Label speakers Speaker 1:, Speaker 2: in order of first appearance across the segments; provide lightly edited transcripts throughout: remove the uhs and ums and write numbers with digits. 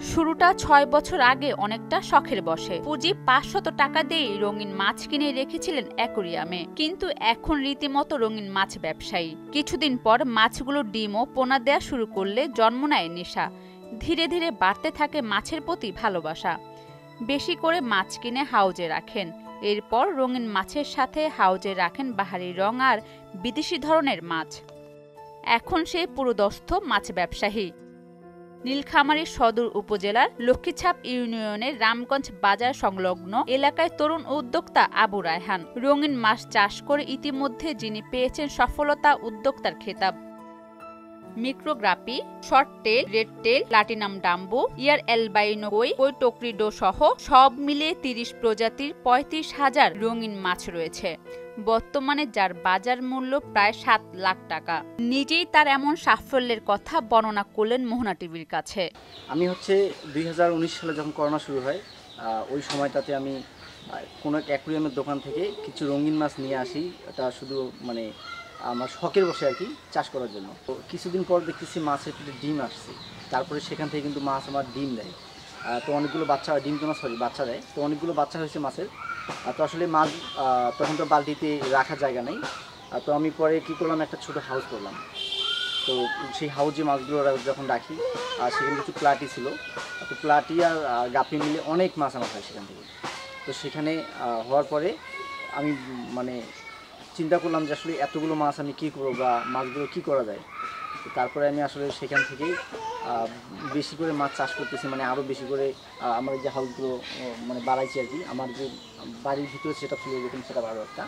Speaker 1: শুরুটা ৬ বছর আগে অনেকটা শখের বশে। পুঁজি ৫০০ টাকা দিয়েই রঙিন মাছ কিনে রেখেছিলেন অ্যাকোরিয়ামে, কিন্তু এখন রীতিমতো রঙিন মাছ ব্যবসায়ী। কিছুদিন পর মাছগুলো ডিম ও পোনা দেয়া শুরু করলে জন্ম নেয় নেশা। ধীরে ধীরে বাড়তে থাকে মাছের প্রতি ভালোবাসা। বেশি করে মাছ কিনে হাউজে রাখেন, এরপর রঙিন মাছের সাথে হাউজে রাখেন বাহারি রং আর বিদেশি ধরনের মাছ। এখন সে পুরোদস্ত মাছ ব্যবসায়ী। নীলফামারী সদর উপজেলার লক্ষ্মীছাপ ইউনিয়নের রামগঞ্জ বাজার সংলগ্ন এলাকায় তরুণ উদ্যোক্তা আবু রায়হান রঙিন মাছ চাষ করে ইতিমধ্যে যিনি পেয়েছেন সফলতা উদ্যোক্তার খেতাব। মিক্রোগ্রাপি, short tail, red tail, platinum dumbo, ear albino koi, tuxedo সহ সব মিলিয়ে ৩০ প্রজাতির ৩৫,০০০ রঙিন মাছ রয়েছে বর্তমানে, যার বাজার মূল্য প্রায় ৭ লাখ টাকা। নিজেই তার এমন সাফল্যের কথা বর্ণনা করলেন মোহনা টিভির কাছে।
Speaker 2: আমি ২০১৯ সালে যখন করোনা শুরু হয়, ওই সময়টাতে আমি কোনো এক অ্যাকুরিয়ামের দোকান থেকে কিছু রঙিন মাছ নিয়ে আসি। এটা শুধু আমার শখের বসে আর কি, চাষ করার জন্য। তো কিছুদিন পর দেখতেছি মাছের পেটে ডিম আসছে। তারপরে সেখান থেকে কিন্তু মাছ আমার ডিম দেয়। তো অনেকগুলো বাচ্চা, ডিম তো না সরি, বাচ্চা দেয়। তো অনেকগুলো বাচ্চা হয়েছে মাছের। তো আসলে মাছ তখন তো বালতিতে রাখার জায়গা নেই। তো আমি পরে কী করলাম, একটা ছোটো হাউস করলাম। তো সেই হাউজে মাছগুলো যখন রাখি, সেখানে কিছু প্লাটি ছিল। তো প্লাটি আর গাপি মিলে অনেক মাছ আমার হয় সেখান থেকে। তো সেখানে হওয়ার পরে আমি চিন্তা করলাম যে আসলে এতগুলো মাছ আমি কী করবো বা মাছগুলো কী করা যায়। তো তারপরে আমি আসলে সেখান থেকেই বেশি করে মাছ চাষ করতেছি, আরও বেশি করে আমার যে হাউসগুলো বাড়াইছি আর কি। আমার যে বাড়ির ভিতরে সেটা ছিল এরকম, সেটা আরও একটা।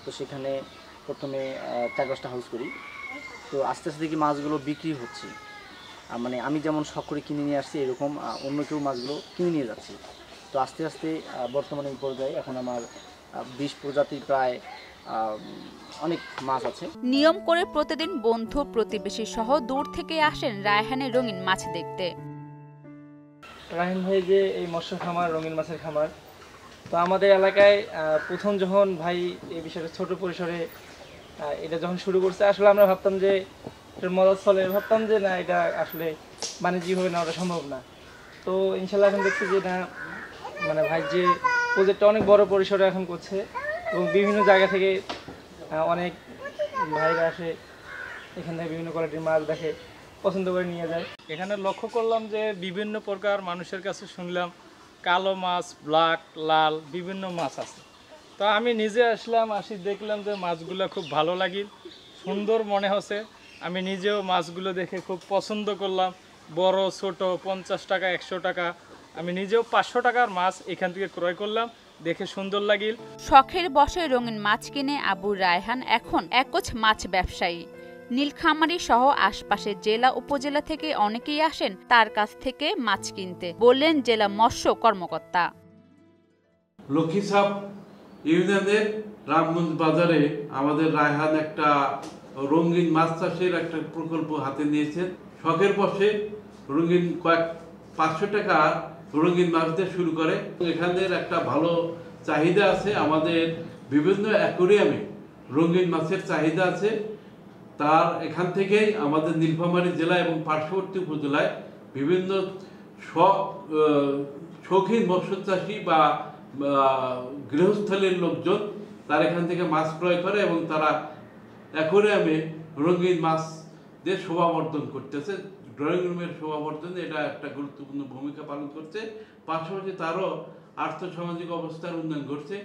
Speaker 2: তো সেখানে প্রথমে ৪-৫টা হাউস করি। তো আস্তে আস্তে দেখি মাছগুলো বিক্রি হচ্ছে। আমি যেমন শখ করে কিনে নিয়ে আসছি, এরকম অন্য কেউ মাছগুলো কিনে নিয়ে যাচ্ছে। তো আস্তে আস্তে বর্তমানে এই পর্যায়ে এখন আমার ২০ প্রজাতির প্রায় অনেক মাছ আছে।
Speaker 1: নিয়ম করে প্রতিদিন বন্ধু প্রতিবেশী সহ দূর থেকে আসেন রায়হানের রঙিন মাছ দেখতে।
Speaker 3: রায়হান ভাই যে এই মৎস্য খামার, রঙিন মাছের খামার, তো আমাদের এলাকায় প্রথম যখন ভাই এই বিষয়টা ছোট পরিসরে এটা যখন শুরু করছে, আসলে আমরা ভাবতাম যে এটার মজার চলে, ভাবতাম যে না, এটা আসলে বাণিজ্যিকভাবে নেওয়াটা সম্ভব না। তো ইনশাল্লাহ এখন দেখছি যে না, ভাই যে প্রজেক্টটা অনেক বড় পরিসরে এখন করছে এবং বিভিন্ন জায়গা থেকে অনেক ভাইরা আসে, এখান থেকে বিভিন্ন কোয়ালিটির মাছ দেখে পছন্দ করে নিয়ে যায়। এখানে লক্ষ্য করলাম যে বিভিন্ন প্রকার মানুষের কাছে শুনলাম কালো মাছ, ব্ল্যাক, লাল বিভিন্ন মাছ আছে। তো আমি নিজে আসি দেখলাম যে মাছগুলো খুব ভালো লাগিল, সুন্দর মনে হচ্ছে। আমি নিজেও মাছগুলো দেখে খুব পছন্দ করলাম। বড় ছোট ৫০ টাকা, ১০০ টাকা, আমি নিজেও ৫০০ টাকার মাছ এখান থেকে ক্রয় করলাম, দেখে সুন্দর লাগিল।
Speaker 1: শখের বশে রঙিন মাছ কিনে আবু রায়হান এখন একচ মাছ ব্যবসায়ী। নীলফামারী সহ আশপাশের জেলা উপজেলা থেকে অনেকেই আসেন তার কাছ থেকে মাছ কিনতে, বললেন জেলা মৎস্য কর্মকর্তা।
Speaker 4: লক্ষ্মীছাপ ইউনিয়নের রামগঞ্জ বাজারে আমাদের রায়হান একটা রঙিন মাছ চাষের একটা প্রকল্প হাতে নিয়েছেন। শখের বশে রঙিন ৫০০ টাকা রঙিন মাছ দিয়ে শুরু করে। এখানের একটা ভালো চাহিদা আছে, আমাদের বিভিন্ন অ্যাকোরিয়ামে রঙিন মাছের চাহিদা আছে। তার এখান থেকেই আমাদের নীলফামারী জেলা এবং পার্শ্ববর্তী উপজেলায় বিভিন্ন শৌখিন মৎস্যচাষী বা গৃহস্থলীর লোকজন তার এখান থেকে মাছ ক্রয় করে এবং তারা অ্যাকোরিয়ামে রঙিন মাছ দিয়ে শোভাবর্ধন করতেছে। ড্রয়িং রুমের শোভাবর্ধনে এটা একটা গুরুত্বপূর্ণ ভূমিকা পালন করছে। পাশাপাশি তারও আর্থসামাজিক অবস্থার উন্নয়ন ঘটছে।